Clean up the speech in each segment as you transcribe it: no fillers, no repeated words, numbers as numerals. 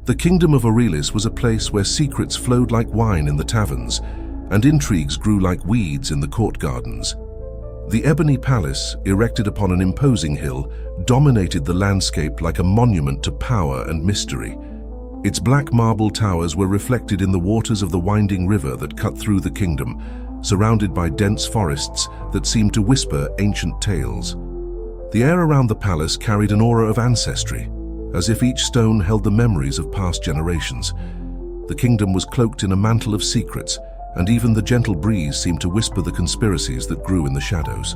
The Kingdom of Aurelis was a place where secrets flowed like wine in the taverns, and intrigues grew like weeds in the court gardens. The Ebony Palace, erected upon an imposing hill, dominated the landscape like a monument to power and mystery. Its black marble towers were reflected in the waters of the winding river that cut through the kingdom, surrounded by dense forests that seemed to whisper ancient tales. The air around the palace carried an aura of ancestry, as if each stone held the memories of past generations. The kingdom was cloaked in a mantle of secrets, and even the gentle breeze seemed to whisper the conspiracies that grew in the shadows.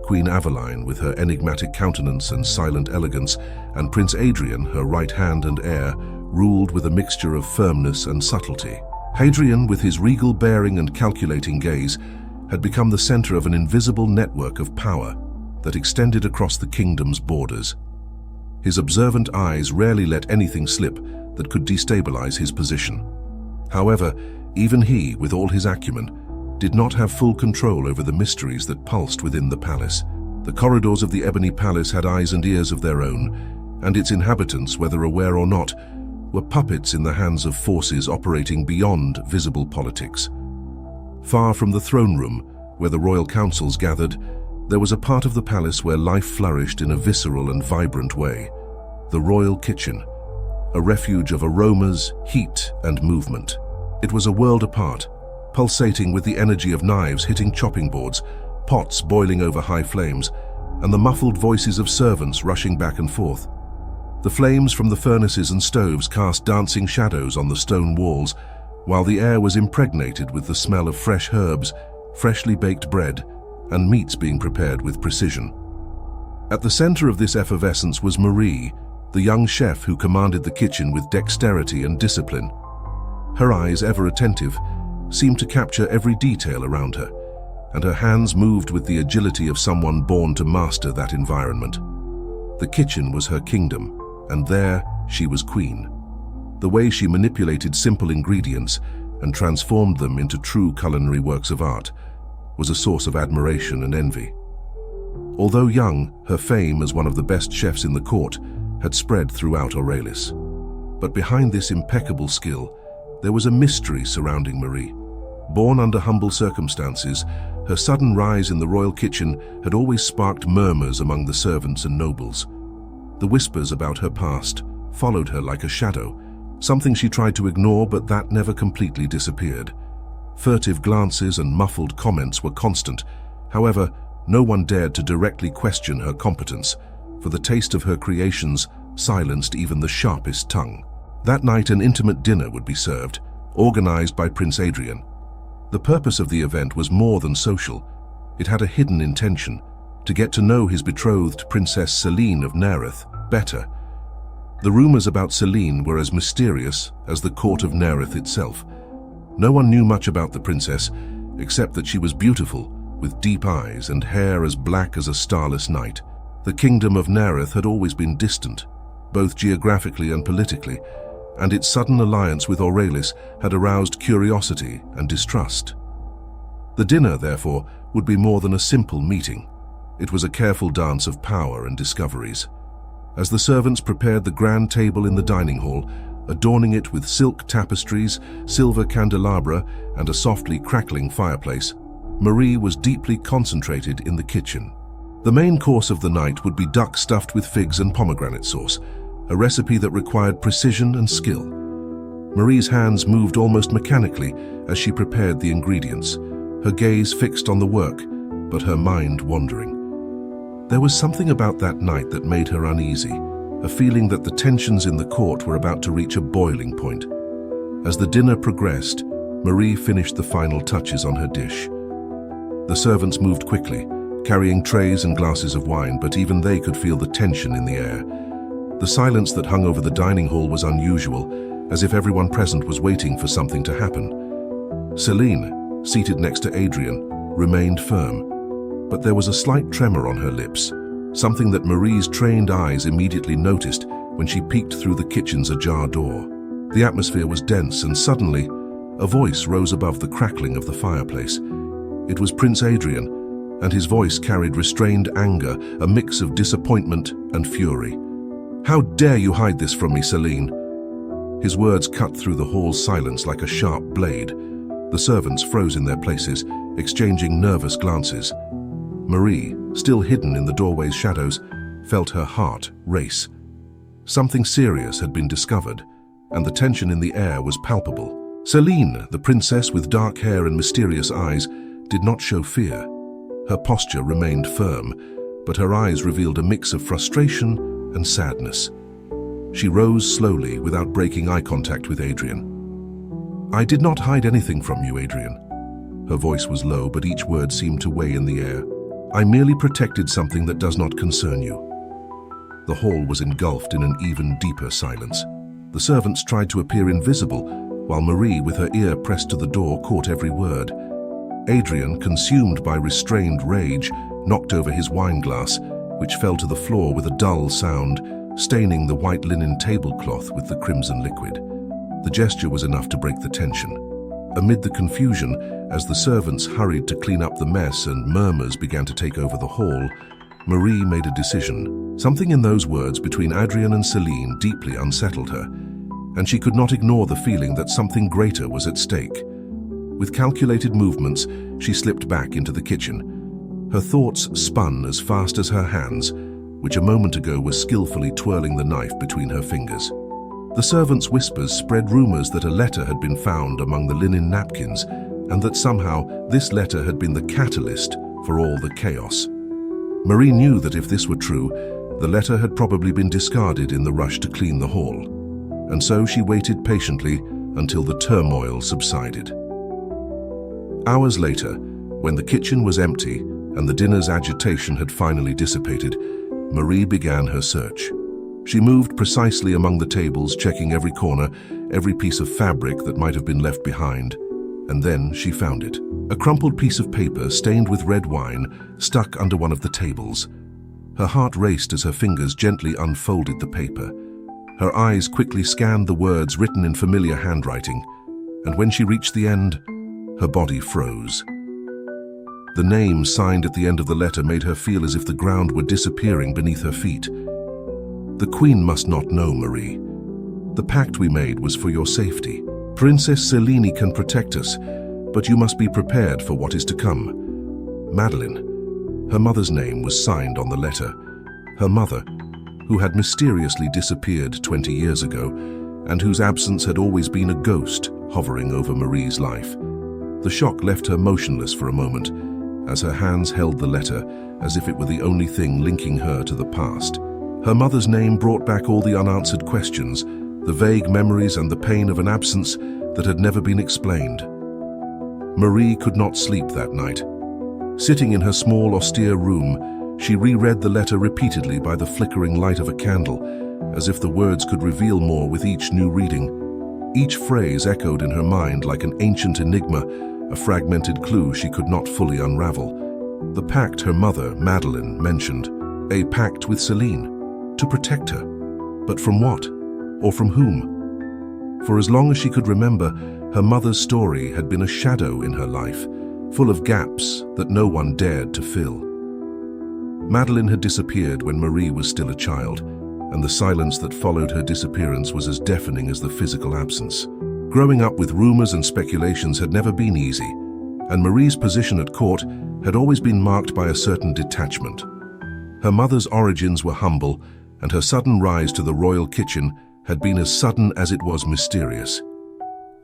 Queen Aveline, with her enigmatic countenance and silent elegance, and Prince Adrien, her right hand and heir, ruled with a mixture of firmness and subtlety. Adrien, with his regal bearing and calculating gaze, had become the center of an invisible network of power that extended across the kingdom's borders. His observant eyes rarely let anything slip that could destabilize his position. However, even he, with all his acumen, did not have full control over the mysteries that pulsed within the palace. The corridors of the Ebony Palace had eyes and ears of their own, and its inhabitants, whether aware or not, were puppets in the hands of forces operating beyond visible politics. Far from the throne room, where the royal councils gathered, there was a part of the palace where life flourished in a visceral and vibrant way: the royal kitchen, a refuge of aromas, heat, and movement. It was a world apart, pulsating with the energy of knives hitting chopping boards, pots boiling over high flames, and the muffled voices of servants rushing back and forth. The flames from the furnaces and stoves cast dancing shadows on the stone walls, while the air was impregnated with the smell of fresh herbs, freshly baked bread, and meats being prepared with precision. At the center of this effervescence was Marie, the young chef who commanded the kitchen with dexterity and discipline. Her eyes, ever attentive, seemed to capture every detail around her, and her hands moved with the agility of someone born to master that environment. The kitchen was her kingdom, and there she was queen. The way she manipulated simple ingredients and transformed them into true culinary works of art was a source of admiration and envy. Although young, her fame as one of the best chefs in the court had spread throughout Aurelis. But behind this impeccable skill, there was a mystery surrounding Marie. Born under humble circumstances, her sudden rise in the royal kitchen had always sparked murmurs among the servants and nobles. The whispers about her past followed her like a shadow, something she tried to ignore, but that never completely disappeared. Furtive glances and muffled comments were constant. However, no one dared to directly question her competence, for the taste of her creations silenced even the sharpest tongue. That night, an intimate dinner would be served, organized by Prince Adrien. The purpose of the event was more than social. It had a hidden intention: to get to know his betrothed Princess Selene of Nereth better. The rumors about Selene were as mysterious as the court of Nereth itself. No one knew much about the princess, except that she was beautiful, with deep eyes and hair as black as a starless night. The kingdom of Nereth had always been distant, both geographically and politically, and its sudden alliance with Aurelis had aroused curiosity and distrust. The dinner, therefore, would be more than a simple meeting. It was a careful dance of power and discoveries. As the servants prepared the grand table in the dining hall, adorning it with silk tapestries, silver candelabra, and a softly crackling fireplace, Marie was deeply concentrated in the kitchen. The main course of the night would be duck stuffed with figs and pomegranate sauce, a recipe that required precision and skill. Marie's hands moved almost mechanically as she prepared the ingredients, her gaze fixed on the work, but her mind wandering. There was something about that night that made her uneasy, a feeling that the tensions in the court were about to reach a boiling point. As the dinner progressed, Marie finished the final touches on her dish. The servants moved quickly, carrying trays and glasses of wine, but even they could feel the tension in the air. The silence that hung over the dining hall was unusual, as if everyone present was waiting for something to happen. Selene, seated next to Adrien, remained firm, but there was a slight tremor on her lips, something that Marie's trained eyes immediately noticed when she peeked through the kitchen's ajar door. The atmosphere was dense, and suddenly, a voice rose above the crackling of the fireplace. It was Prince Adrien, and his voice carried restrained anger, a mix of disappointment and fury. "How dare you hide this from me, Selene?" His words cut through the hall's silence like a sharp blade. The servants froze in their places, exchanging nervous glances. Marie, still hidden in the doorway's shadows, felt her heart race. Something serious had been discovered, and the tension in the air was palpable. Selene, the princess with dark hair and mysterious eyes, did not show fear. Her posture remained firm, but her eyes revealed a mix of frustration and sadness. She rose slowly without breaking eye contact with Adrien. "I did not hide anything from you, Adrien." Her voice was low, but each word seemed to weigh in the air. "I merely protected something that does not concern you." The hall was engulfed in an even deeper silence. The servants tried to appear invisible, while Marie, with her ear pressed to the door, caught every word. Adrien, consumed by restrained rage, knocked over his wineglass, which fell to the floor with a dull sound, staining the white linen tablecloth with the crimson liquid. The gesture was enough to break the tension. Amid the confusion, as the servants hurried to clean up the mess and murmurs began to take over the hall, Marie made a decision. Something in those words between Adrien and Selene deeply unsettled her, and she could not ignore the feeling that something greater was at stake. With calculated movements, she slipped back into the kitchen. Her thoughts spun as fast as her hands, which a moment ago were skillfully twirling the knife between her fingers. The servants' whispers spread rumors that a letter had been found among the linen napkins, and that somehow this letter had been the catalyst for all the chaos. Marie knew that if this were true, the letter had probably been discarded in the rush to clean the hall, and so she waited patiently until the turmoil subsided. Hours later, when the kitchen was empty and the dinner's agitation had finally dissipated, Marie began her search. She moved precisely among the tables, checking every corner, every piece of fabric that might have been left behind. And then she found it. A crumpled piece of paper stained with red wine, stuck under one of the tables. Her heart raced as her fingers gently unfolded the paper. Her eyes quickly scanned the words written in familiar handwriting, and when she reached the end, her body froze. The name signed at the end of the letter made her feel as if the ground were disappearing beneath her feet. "The Queen must not know, Marie. The pact we made was for your safety. Princess Selene can protect us, but you must be prepared for what is to come. Madeline." Her mother's name was signed on the letter. Her mother, who had mysteriously disappeared 20 years ago, and whose absence had always been a ghost hovering over Marie's life. The shock left her motionless for a moment, as her hands held the letter as if it were the only thing linking her to the past. Her mother's name brought back all the unanswered questions, the vague memories and the pain of an absence that had never been explained. Marie could not sleep that night. Sitting in her small, austere room, she reread the letter repeatedly by the flickering light of a candle, as if the words could reveal more with each new reading. Each phrase echoed in her mind like an ancient enigma, a fragmented clue she could not fully unravel. The pact her mother, Madeline, mentioned. A pact with Selene. To protect her. But from what? Or from whom? For as long as she could remember, her mother's story had been a shadow in her life, full of gaps that no one dared to fill. Madeline had disappeared when Marie was still a child, and the silence that followed her disappearance was as deafening as the physical absence. Growing up with rumors and speculations had never been easy, and Marie's position at court had always been marked by a certain detachment. Her mother's origins were humble, and her sudden rise to the royal kitchen had been as sudden as it was mysterious.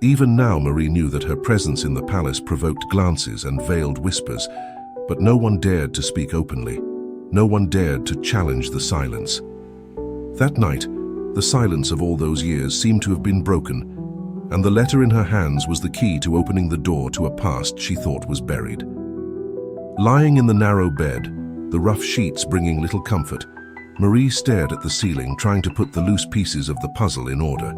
Even now, Marie knew that her presence in the palace provoked glances and veiled whispers, but no one dared to speak openly. No one dared to challenge the silence. That night, the silence of all those years seemed to have been broken, and the letter in her hands was the key to opening the door to a past she thought was buried. Lying in the narrow bed, the rough sheets bringing little comfort, Marie stared at the ceiling, trying to put the loose pieces of the puzzle in order.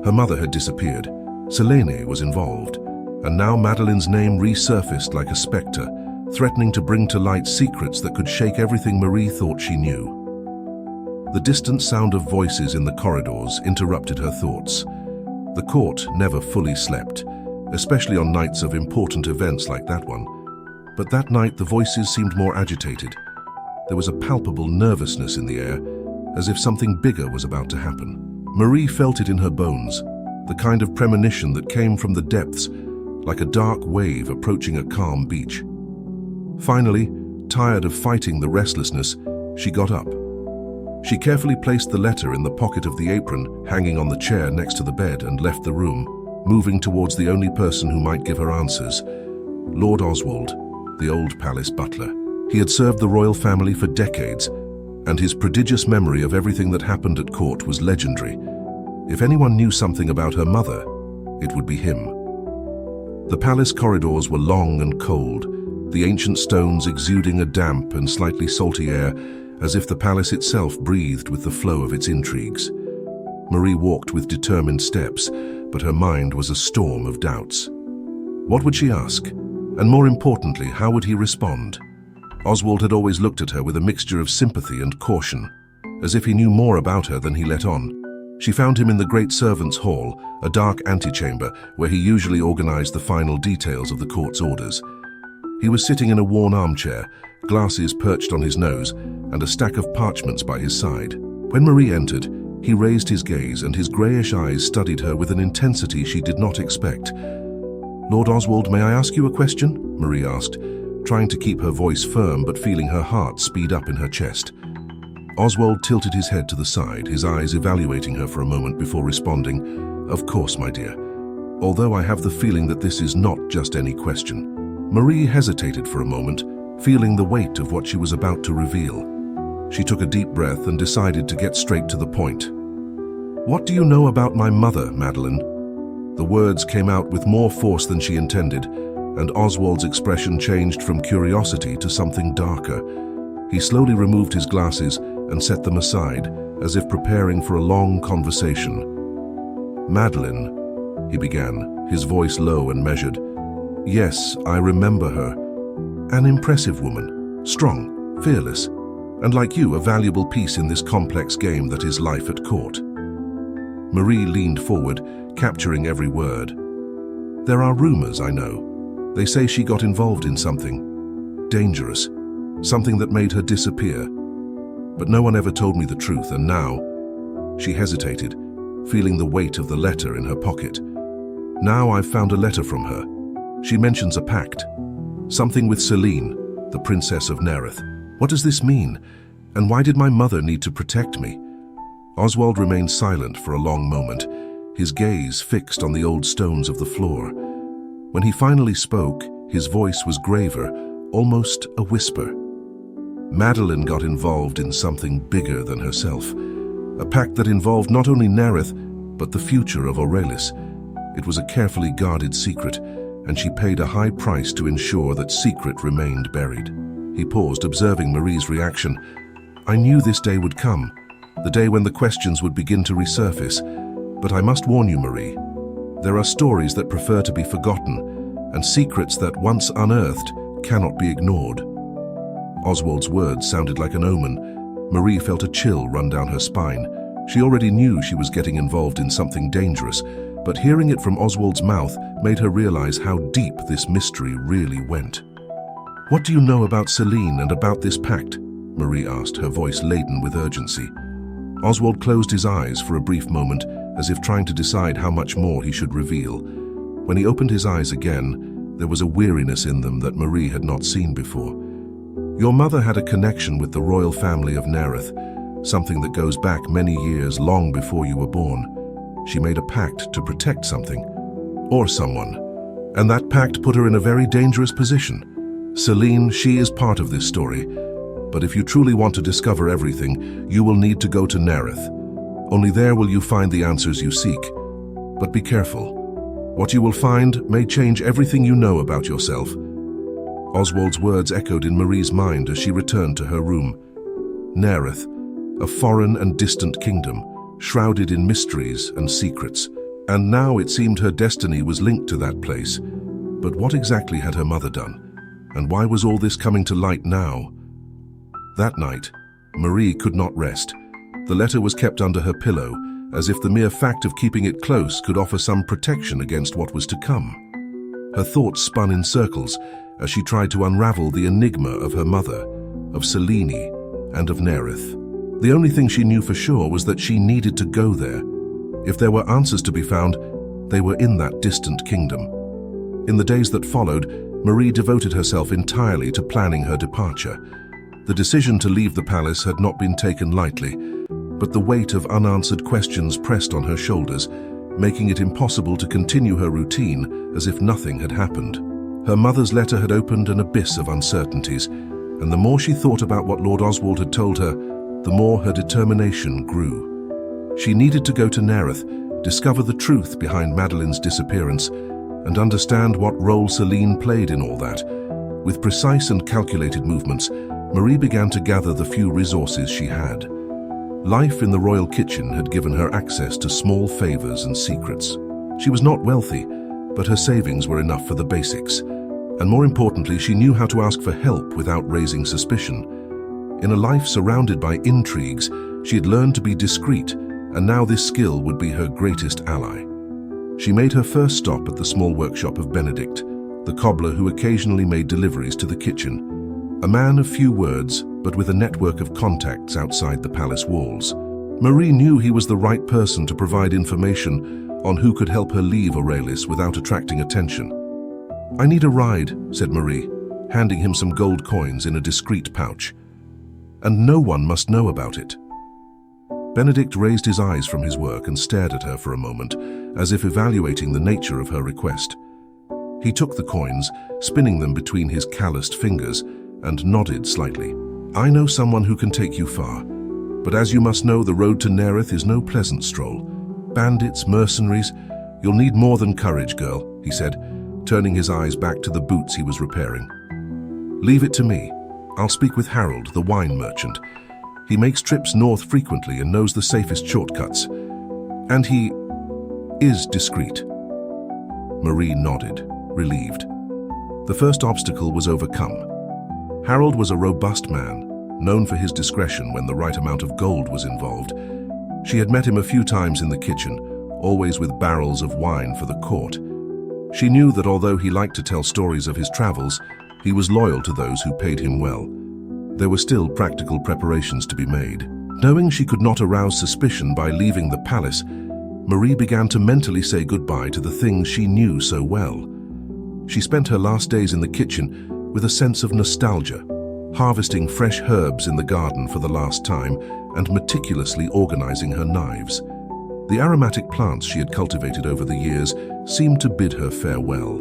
Her mother had disappeared. Selene was involved, and now Madeline's name resurfaced like a specter, threatening to bring to light secrets that could shake everything Marie thought she knew. The distant sound of voices in the corridors interrupted her thoughts. The court never fully slept, especially on nights of important events like that one. But that night the voices seemed more agitated. There was a palpable nervousness in the air, as if something bigger was about to happen. Marie felt it in her bones, the kind of premonition that came from the depths, like a dark wave approaching a calm beach. Finally, tired of fighting the restlessness, she got up. She carefully placed the letter in the pocket of the apron hanging on the chair next to the bed and left the room, moving towards the only person who might give her answers, Lord Oswald, the old palace butler. He had served the royal family for decades, and his prodigious memory of everything that happened at court was legendary. If anyone knew something about her mother, it would be him. The palace corridors were long and cold, the ancient stones exuding a damp and slightly salty air, as if the palace itself breathed with the flow of its intrigues. Marie walked with determined steps, but her mind was a storm of doubts. What would she ask? And more importantly, how would he respond? Oswald had always looked at her with a mixture of sympathy and caution, as if he knew more about her than he let on. She found him in the great servants' hall, a dark antechamber where he usually organized the final details of the court's orders. He was sitting in a worn armchair, glasses perched on his nose, and a stack of parchments by his side. When Marie entered, he raised his gaze and his greyish eyes studied her with an intensity she did not expect. "Lord Oswald, may I ask you a question?" Marie asked, trying to keep her voice firm but feeling her heart speed up in her chest. Oswald tilted his head to the side, his eyes evaluating her for a moment before responding, "Of course, my dear. Although I have the feeling that this is not just any question." Marie hesitated for a moment, feeling the weight of what she was about to reveal. She took a deep breath and decided to get straight to the point. "What do you know about my mother, Madeleine?" The words came out with more force than she intended, and Oswald's expression changed from curiosity to something darker. He slowly removed his glasses and set them aside, as if preparing for a long conversation. "Madeleine," he began, his voice low and measured. "Yes, I remember her. An impressive woman, strong, fearless, and like you, a valuable piece in this complex game that is life at court." Marie leaned forward, capturing every word. "There are rumors, I know. They say she got involved in something dangerous, something that made her disappear. But no one ever told me the truth, and now..." She hesitated, feeling the weight of the letter in her pocket. "Now I've found a letter from her. She mentions a pact. Something with Selene, the Princess of Nereth. What does this mean? And why did my mother need to protect me?" Oswald remained silent for a long moment, his gaze fixed on the old stones of the floor. When he finally spoke, his voice was graver, almost a whisper. Madeleine got involved in something bigger than herself, a pact that involved not only Nereth, but the future of Aurelis. It was a carefully guarded secret, and she paid a high price to ensure that secret remained buried. He paused, observing Marie's reaction. "I knew this day would come, the day when the questions would begin to resurface. But I must warn you, Marie, there are stories that prefer to be forgotten, and secrets that, once unearthed, cannot be ignored." Oswald's words sounded like an omen. Marie felt a chill run down her spine. She already knew she was getting involved in something dangerous, but hearing it from Oswald's mouth made her realize how deep this mystery really went. "What do you know about Selene and about this pact?" Marie asked, her voice laden with urgency. Oswald closed his eyes for a brief moment, as if trying to decide how much more he should reveal. When he opened his eyes again, there was a weariness in them that Marie had not seen before. "Your mother had a connection with the royal family of Nereth, something that goes back many years, long before you were born. She made a pact to protect something, or someone, and that pact put her in a very dangerous position. Selene, she is part of this story, but if you truly want to discover everything, you will need to go to Nereth. Only there will you find the answers you seek. But be careful. What you will find may change everything you know about yourself." Oswald's words echoed in Marie's mind as she returned to her room. Nereth, a foreign and distant kingdom, shrouded in mysteries and secrets. And now it seemed her destiny was linked to that place. But what exactly had her mother done? And why was all this coming to light now? That night, Marie could not rest. The letter was kept under her pillow, as if the mere fact of keeping it close could offer some protection against what was to come. Her thoughts spun in circles as she tried to unravel the enigma of her mother, of Selene, and of Nereth. The only thing she knew for sure was that she needed to go there. If there were answers to be found, They were in that distant kingdom. In the days that followed, Marie devoted herself entirely to planning her departure. The decision to leave the palace had not been taken lightly, but the weight of unanswered questions pressed on her shoulders, making it impossible to continue her routine as if nothing had happened. Her mother's letter had opened an abyss of uncertainties, and the more she thought about what Lord Oswald had told her, the more her determination grew. She needed to go to Nereth, discover the truth behind Madeline's disappearance, and understand what role Selene played in all that. With precise and calculated movements, Marie began to gather the few resources she had. Life in the royal kitchen had given her access to small favors and secrets. She was not wealthy, but her savings were enough for the basics. And more importantly, she knew how to ask for help without raising suspicion. In a life surrounded by intrigues, she had learned to be discreet, and now this skill would be her greatest ally. She made her first stop at the small workshop of Benedict, the cobbler who occasionally made deliveries to the kitchen. A man of few words, but with a network of contacts outside the palace walls. Marie knew he was the right person to provide information on who could help her leave Aurelis without attracting attention. "I need a ride," said Marie, handing him some gold coins in a discreet pouch. "And no one must know about it." Benedict raised his eyes from his work and stared at her for a moment, as if evaluating the nature of her request. He took the coins, spinning them between his calloused fingers, and nodded slightly. "I know someone who can take you far, but as you must know, the road to Nereth is no pleasant stroll. Bandits, mercenaries, you'll need more than courage, girl," he said, turning his eyes back to the boots he was repairing. "Leave it to me. I'll speak with Harold, the wine merchant. He makes trips north frequently and knows the safest shortcuts. And he is discreet." Marie nodded, relieved. The first obstacle was overcome. Harold was a robust man, known for his discretion when the right amount of gold was involved. She had met him a few times in the kitchen, always with barrels of wine for the court. She knew that although he liked to tell stories of his travels, he was loyal to those who paid him well. There were still practical preparations to be made. Knowing she could not arouse suspicion by leaving the palace, Marie began to mentally say goodbye to the things she knew so well. She spent her last days in the kitchen with a sense of nostalgia, harvesting fresh herbs in the garden for the last time and meticulously organizing her knives. The aromatic plants she had cultivated over the years seemed to bid her farewell,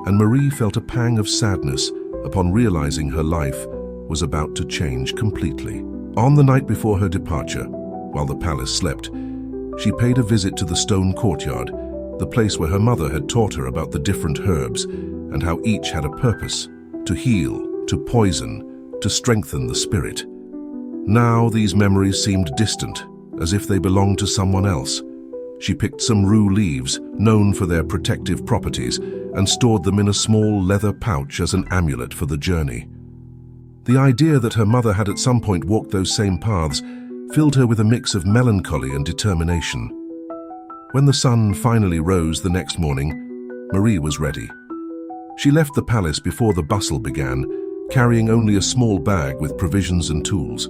and Marie felt a pang of sadness upon realizing her life was about to change completely. On the night before her departure, while the palace slept, she paid a visit to the stone courtyard, the place where her mother had taught her about the different herbs and how each had a purpose: to heal, to poison, to strengthen the spirit. Now these memories seemed distant, as if they belonged to someone else. She picked some rue leaves, known for their protective properties, and stored them in a small leather pouch as an amulet for the journey. The idea that her mother had at some point walked those same paths filled her with a mix of melancholy and determination. When the sun finally rose the next morning, Marie was ready. She left the palace before the bustle began, carrying only a small bag with provisions and tools.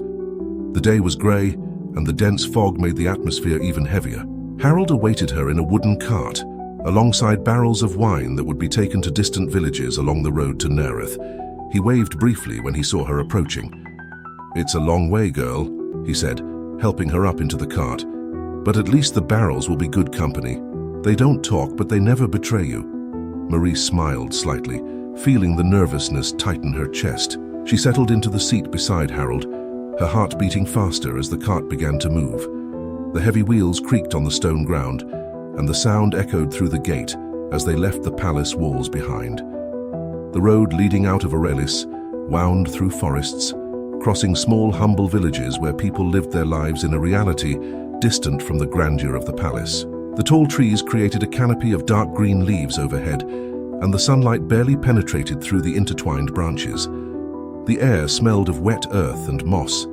The day was grey, and the dense fog made the atmosphere even heavier. Harold awaited her in a wooden cart, alongside barrels of wine that would be taken to distant villages along the road to Nereth. He waved briefly when he saw her approaching. "It's a long way, girl," he said, helping her up into the cart. "But at least the barrels will be good company. They don't talk, but they never betray you." Marie smiled slightly, feeling the nervousness tighten her chest. She settled into the seat beside Harold, her heart beating faster as the cart began to move. The heavy wheels creaked on the stone ground, and the sound echoed through the gate as they left the palace walls behind. The road leading out of Aurelis wound through forests, crossing small, humble villages where people lived their lives in a reality distant from the grandeur of the palace. The tall trees created a canopy of dark green leaves overhead, and the sunlight barely penetrated through the intertwined branches. The air smelled of wet earth and moss,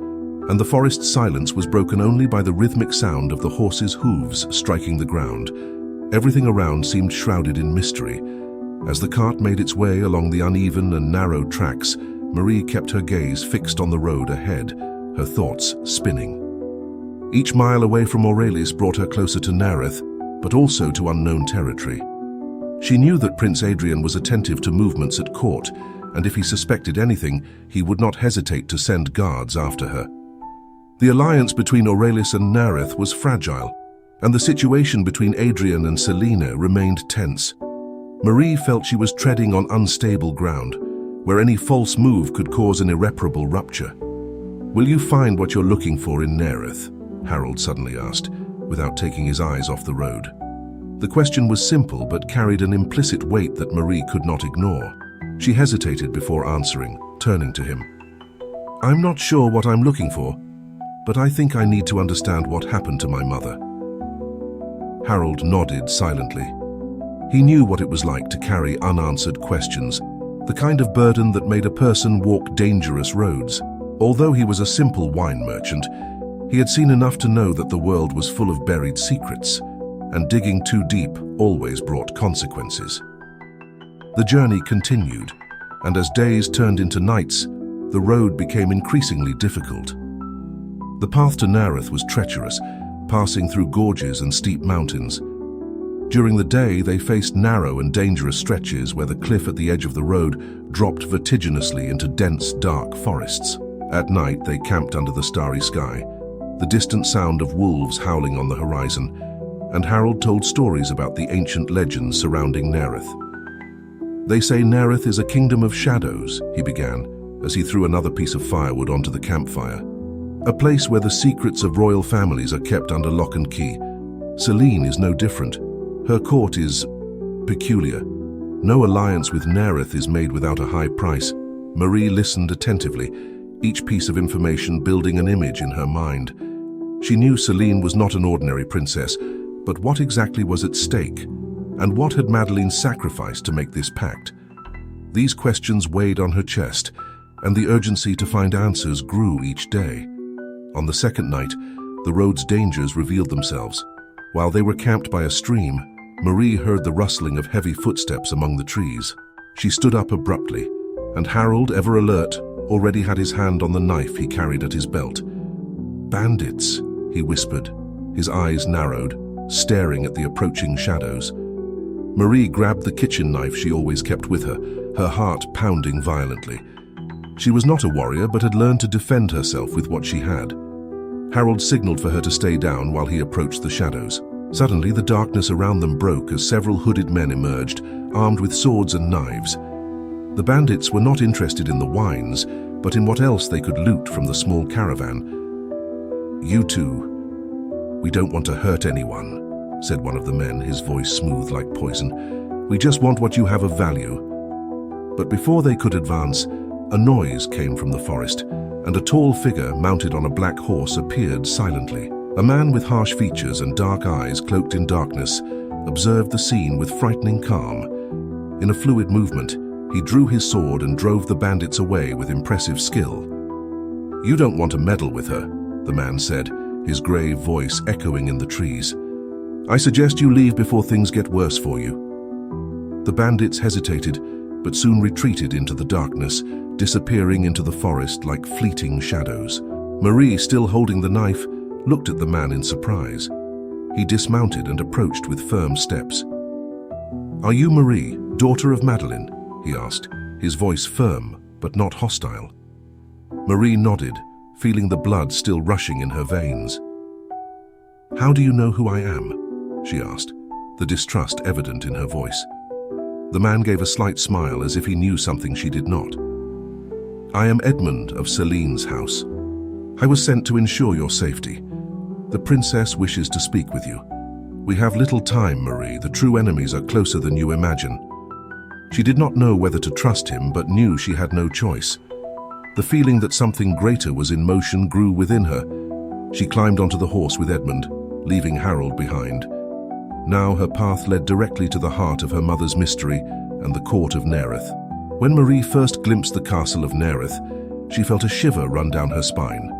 and the forest's silence was broken only by the rhythmic sound of the horses' hooves striking the ground. Everything around seemed shrouded in mystery. As the cart made its way along the uneven and narrow tracks, Marie kept her gaze fixed on the road ahead, her thoughts spinning. Each mile away from Aurelis brought her closer to Nereth, but also to unknown territory. She knew that Prince Adrien was attentive to movements at court, and if he suspected anything, he would not hesitate to send guards after her. The alliance between Aurelis and Nareth was fragile, and the situation between Adrien and Selene remained tense. Marie felt she was treading on unstable ground, where any false move could cause an irreparable rupture. "Will you find what you're looking for in Nareth?" Harold suddenly asked, without taking his eyes off the road. The question was simple but carried an implicit weight that Marie could not ignore. She hesitated before answering, turning to him. "I'm not sure what I'm looking for, but I think I need to understand what happened to my mother." Harold nodded silently. He knew what it was like to carry unanswered questions, the kind of burden that made a person walk dangerous roads. Although he was a simple wine merchant, he had seen enough to know that the world was full of buried secrets, and digging too deep always brought consequences. The journey continued, and as days turned into nights, the road became increasingly difficult. The path to Nareth was treacherous, passing through gorges and steep mountains. During the day, they faced narrow and dangerous stretches where the cliff at the edge of the road dropped vertiginously into dense, dark forests. At night, they camped under the starry sky, the distant sound of wolves howling on the horizon, and Harold told stories about the ancient legends surrounding Nareth. "They say Nareth is a kingdom of shadows," he began, as he threw another piece of firewood onto the campfire. "A place where the secrets of royal families are kept under lock and key. Selene is no different. Her court is peculiar. No alliance with Nareth is made without a high price." Marie listened attentively, each piece of information building an image in her mind. She knew Selene was not an ordinary princess, but what exactly was at stake? And what had Madeleine sacrificed to make this pact? These questions weighed on her chest, and the urgency to find answers grew each day. On the second night, the road's dangers revealed themselves. While they were camped by a stream, Marie heard the rustling of heavy footsteps among the trees. She stood up abruptly, and Harold, ever alert, already had his hand on the knife he carried at his belt. "Bandits," he whispered, his eyes narrowed, staring at the approaching shadows. Marie grabbed the kitchen knife she always kept with her, her heart pounding violently. She was not a warrior, but had learned to defend herself with what she had. Harold signaled for her to stay down while he approached the shadows. Suddenly, the darkness around them broke as several hooded men emerged, armed with swords and knives. The bandits were not interested in the wines, but in what else they could loot from the small caravan. "You two, we don't want to hurt anyone," said one of the men, his voice smooth like poison. "We just want what you have of value." But before they could advance, a noise came from the forest, and a tall figure mounted on a black horse appeared silently. A man with harsh features and dark eyes cloaked in darkness observed the scene with frightening calm. In a fluid movement, he drew his sword and drove the bandits away with impressive skill. "You don't want to meddle with her," the man said, his grave voice echoing in the trees. "I suggest you leave before things get worse for you." The bandits hesitated, but soon retreated into the darkness, disappearing into the forest like fleeting shadows. Marie, still holding the knife, looked at the man in surprise. He dismounted and approached with firm steps. "Are you Marie, daughter of Madeleine?" he asked, his voice firm but not hostile. Marie nodded, feeling the blood still rushing in her veins. "How do you know who I am?" she asked, the distrust evident in her voice. The man gave a slight smile as if he knew something she did not. "I am Edmund of Selene's house. I was sent to ensure your safety. The princess wishes to speak with you. We have little time, Marie. The true enemies are closer than you imagine." She did not know whether to trust him, but knew she had no choice. The feeling that something greater was in motion grew within her. She climbed onto the horse with Edmund, leaving Harold behind. Now her path led directly to the heart of her mother's mystery and the court of Nareth. When Marie first glimpsed the castle of Nareth, she felt a shiver run down her spine.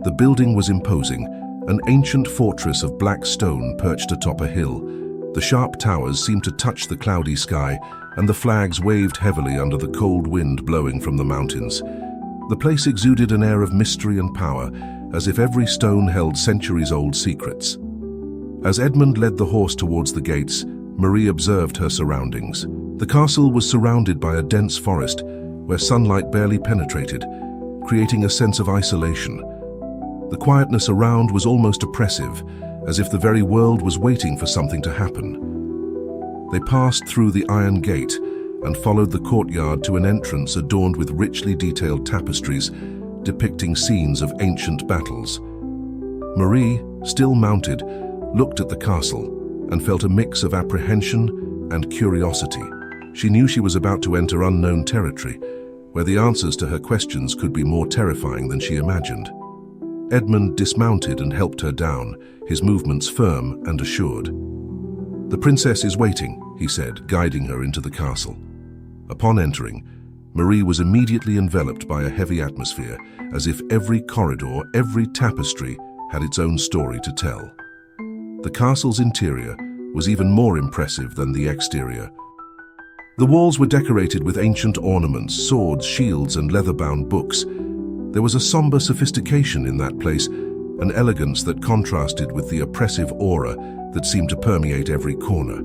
The building was imposing, an ancient fortress of black stone perched atop a hill. The sharp towers seemed to touch the cloudy sky, and the flags waved heavily under the cold wind blowing from the mountains. The place exuded an air of mystery and power, as if every stone held centuries-old secrets. As Edmund led the horse towards the gates, Marie observed her surroundings. The castle was surrounded by a dense forest where sunlight barely penetrated, creating a sense of isolation. The quietness around was almost oppressive, as if the very world was waiting for something to happen. They passed through the iron gate and followed the courtyard to an entrance adorned with richly detailed tapestries depicting scenes of ancient battles. Marie, still mounted, looked at the castle and felt a mix of apprehension and curiosity. She knew she was about to enter unknown territory, where the answers to her questions could be more terrifying than she imagined. Edmund dismounted and helped her down, his movements firm and assured. "The princess is waiting," he said, guiding her into the castle. Upon entering, Marie was immediately enveloped by a heavy atmosphere, as if every corridor, every tapestry had its own story to tell. The castle's interior was even more impressive than the exterior. The walls were decorated with ancient ornaments, swords, shields, and leather-bound books. There was a somber sophistication in that place, an elegance that contrasted with the oppressive aura that seemed to permeate every corner.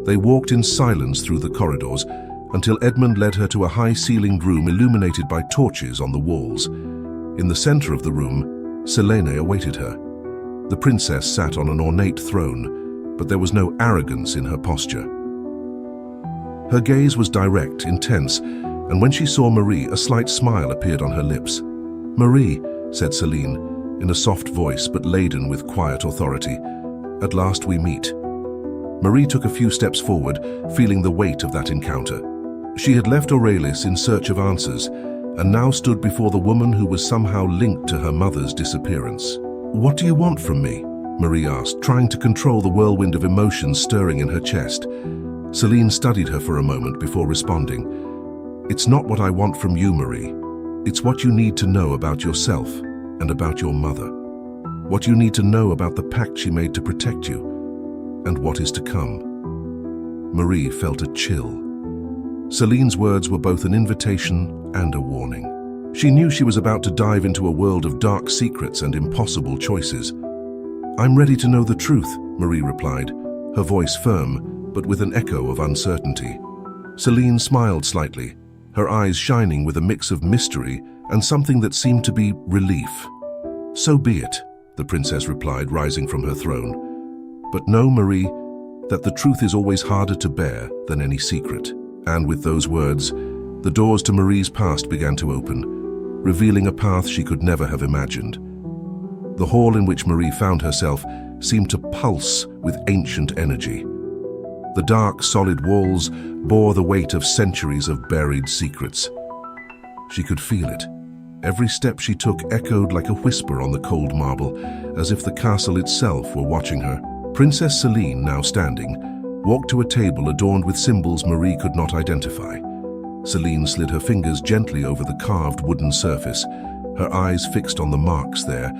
They walked in silence through the corridors until Edmund led her to a high-ceilinged room illuminated by torches on the walls. In the center of the room, Selene awaited her. The princess sat on an ornate throne, but there was no arrogance in her posture. Her gaze was direct, intense, and when she saw Marie, a slight smile appeared on her lips. "Marie," said Selene, in a soft voice but laden with quiet authority, "at last we meet." Marie took a few steps forward, feeling the weight of that encounter. She had left Aurelis in search of answers, and now stood before the woman who was somehow linked to her mother's disappearance. "What do you want from me?" Marie asked, trying to control the whirlwind of emotions stirring in her chest. Selene studied her for a moment before responding. "It's not what I want from you, Marie. It's what you need to know about yourself and about your mother. What you need to know about the pact she made to protect you and what is to come." Marie felt a chill. Selene's words were both an invitation and a warning. She knew she was about to dive into a world of dark secrets and impossible choices. "I'm ready to know the truth," Marie replied, her voice firm, but with an echo of uncertainty. Selene smiled slightly, her eyes shining with a mix of mystery and something that seemed to be relief. "So be it," the princess replied, rising from her throne. "But know, Marie, that the truth is always harder to bear than any secret." And with those words, the doors to Marie's past began to open, revealing a path she could never have imagined. The hall in which Marie found herself seemed to pulse with ancient energy. The dark, solid walls bore the weight of centuries of buried secrets. She could feel it. Every step she took echoed like a whisper on the cold marble, as if the castle itself were watching her. Princess Selene, now standing, walked to a table adorned with symbols Marie could not identify. Selene slid her fingers gently over the carved wooden surface, her eyes fixed on the marks there,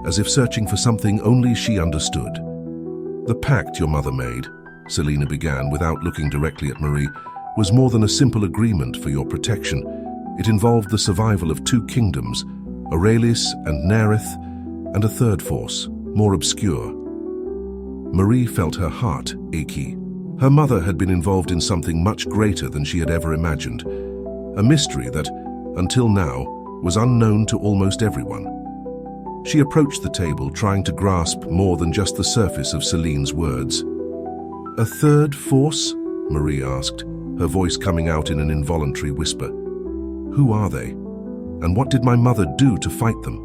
as if searching for something only she understood. "The pact your mother made," Selene began without looking directly at Marie, "was more than a simple agreement for your protection. It involved the survival of two kingdoms, Aurelis and Nerith, and a third force, more obscure." Marie felt her heart achy. Her mother had been involved in something much greater than she had ever imagined, a mystery that, until now, was unknown to almost everyone. She approached the table, trying to grasp more than just the surface of Selene's words. "A third force?" Marie asked, her voice coming out in an involuntary whisper. "Who are they? And what did my mother do to fight them?"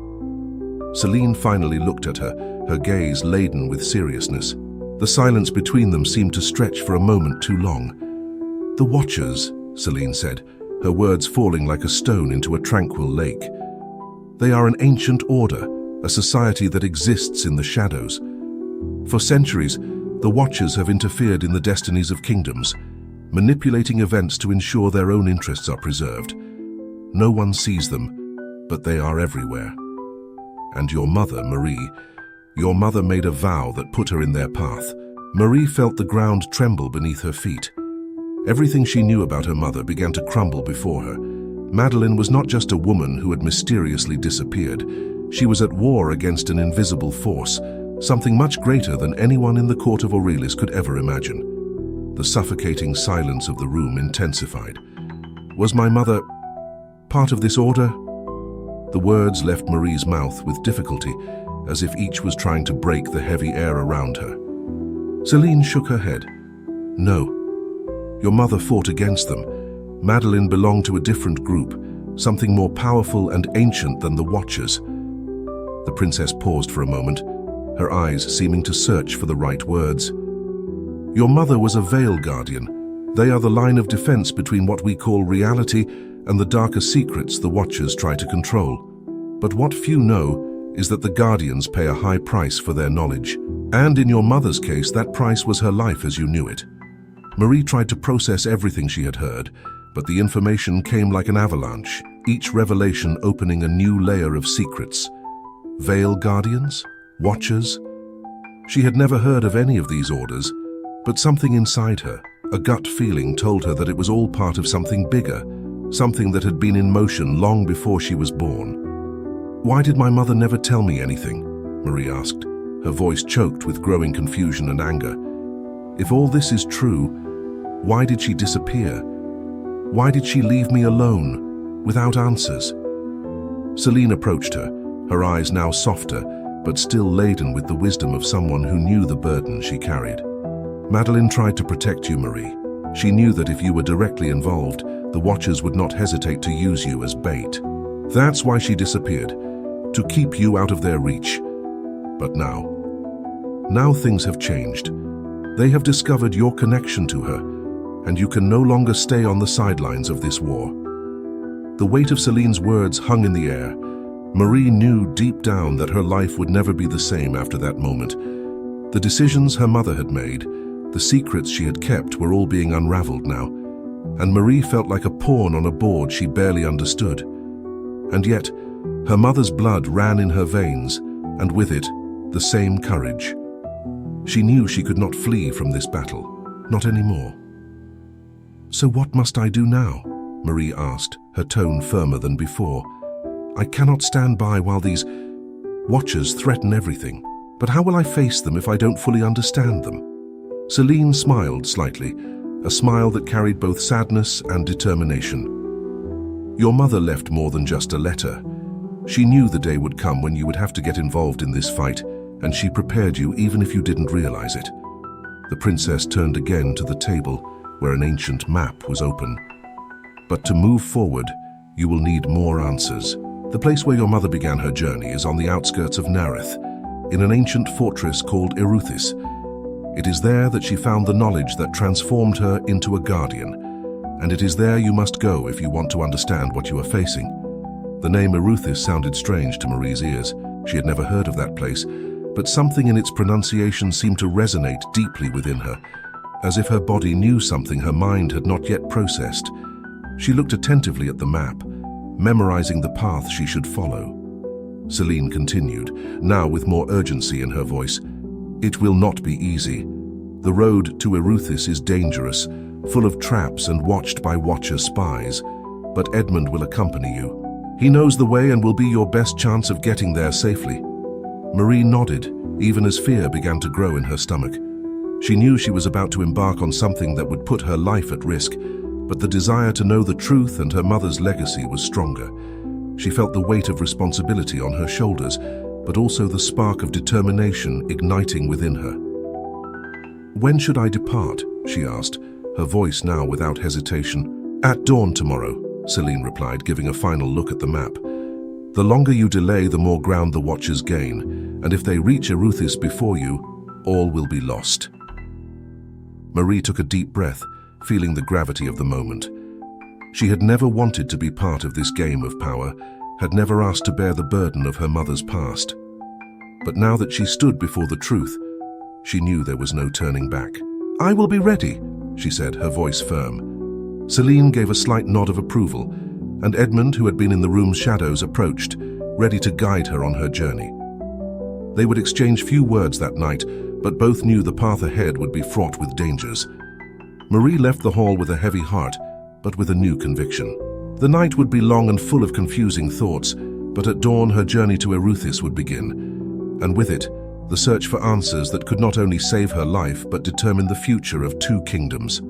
Selene finally looked at her, her gaze laden with seriousness. The silence between them seemed to stretch for a moment too long. "The Watchers," Selene said, her words falling like a stone into a tranquil lake. "They are an ancient order, a society that exists in the shadows. For centuries, the Watchers have interfered in the destinies of kingdoms, manipulating events to ensure their own interests are preserved. No one sees them, but they are everywhere. And your mother, Marie, your mother made a vow that put her in their path." Marie felt the ground tremble beneath her feet. Everything she knew about her mother began to crumble before her. Madeline was not just a woman who had mysteriously disappeared. She was at war against an invisible force, something much greater than anyone in the court of Aurelis could ever imagine. The suffocating silence of the room intensified. Was my mother part of this order? The words left Marie's mouth with difficulty, as if each was trying to break the heavy air around her. Selene shook her head. No. Your mother fought against them. Madeleine belonged to a different group, something more powerful and ancient than the Watchers. The princess paused for a moment, her eyes seeming to search for the right words. Your mother was a Veil Guardian. They are the line of defense between what we call reality and the darker secrets the Watchers try to control. But what few know is that the Guardians pay a high price for their knowledge. And in your mother's case, that price was her life as you knew it. Marie tried to process everything she had heard, but the information came like an avalanche, each revelation opening a new layer of secrets. Veil Guardians? Watchers? She had never heard of any of these orders, but something inside her, a gut feeling, told her that it was all part of something bigger, something that had been in motion long before she was born. Why did my mother never tell me anything? Marie asked, her voice choked with growing confusion and anger. If all this is true, why did she disappear? Why did she leave me alone, without answers? Selene approached her eyes now softer, but still laden with the wisdom of someone who knew the burden she carried. Madeleine tried to protect you, Marie. She knew that if you were directly involved, the Watchers would not hesitate to use you as bait. That's why she disappeared, to keep you out of their reach. But now things have changed. They have discovered your connection to her, and you can no longer stay on the sidelines of this war. The weight of Selene's words hung in the air. Marie knew deep down that her life would never be the same after that moment. The decisions her mother had made, the secrets she had kept, were all being unraveled now, and Marie felt like a pawn on a board she barely understood. And yet, her mother's blood ran in her veins, and with it, the same courage. She knew she could not flee from this battle, not anymore. So what must I do now? Marie asked, her tone firmer than before. I cannot stand by while these Watchers threaten everything. But how will I face them if I don't fully understand them? Selene smiled slightly, a smile that carried both sadness and determination. Your mother left more than just a letter. She knew the day would come when you would have to get involved in this fight, and she prepared you even if you didn't realize it. The princess turned again to the table where an ancient map was open. But to move forward, you will need more answers. The place where your mother began her journey is on the outskirts of Nareth, in an ancient fortress called Eruthis. It is there that she found the knowledge that transformed her into a guardian, and it is there you must go if you want to understand what you are facing. The name Eruthis sounded strange to Marie's ears. She had never heard of that place, but something in its pronunciation seemed to resonate deeply within her, as if her body knew something her mind had not yet processed. She looked attentively at the map, memorizing the path she should follow. Selene continued, now with more urgency in her voice. It will not be easy. The road to Eruthis is dangerous, full of traps and watched by Watcher spies, but Edmund will accompany you. He knows the way and will be your best chance of getting there safely. Marie nodded, even as fear began to grow in her stomach. She knew she was about to embark on something that would put her life at risk, but the desire to know the truth and her mother's legacy was stronger. She felt the weight of responsibility on her shoulders, but also the spark of determination igniting within her. When should I depart? She asked, her voice now without hesitation. At dawn tomorrow, Selene replied, giving a final look at the map. The longer you delay, the more ground the Watchers gain, and if they reach Eruthis before you, all will be lost. Marie took a deep breath, feeling the gravity of the moment. She had never wanted to be part of this game of power, had never asked to bear the burden of her mother's past. But now that she stood before the truth, she knew there was no turning back. I will be ready, she said, her voice firm. Selene gave a slight nod of approval, and Edmund, who had been in the room's shadows, approached, ready to guide her on her journey. They would exchange few words that night, but both knew the path ahead would be fraught with dangers. Marie left the hall with a heavy heart, but with a new conviction. The night would be long and full of confusing thoughts, but at dawn her journey to Eruthis would begin, and with it, the search for answers that could not only save her life but determine the future of two kingdoms.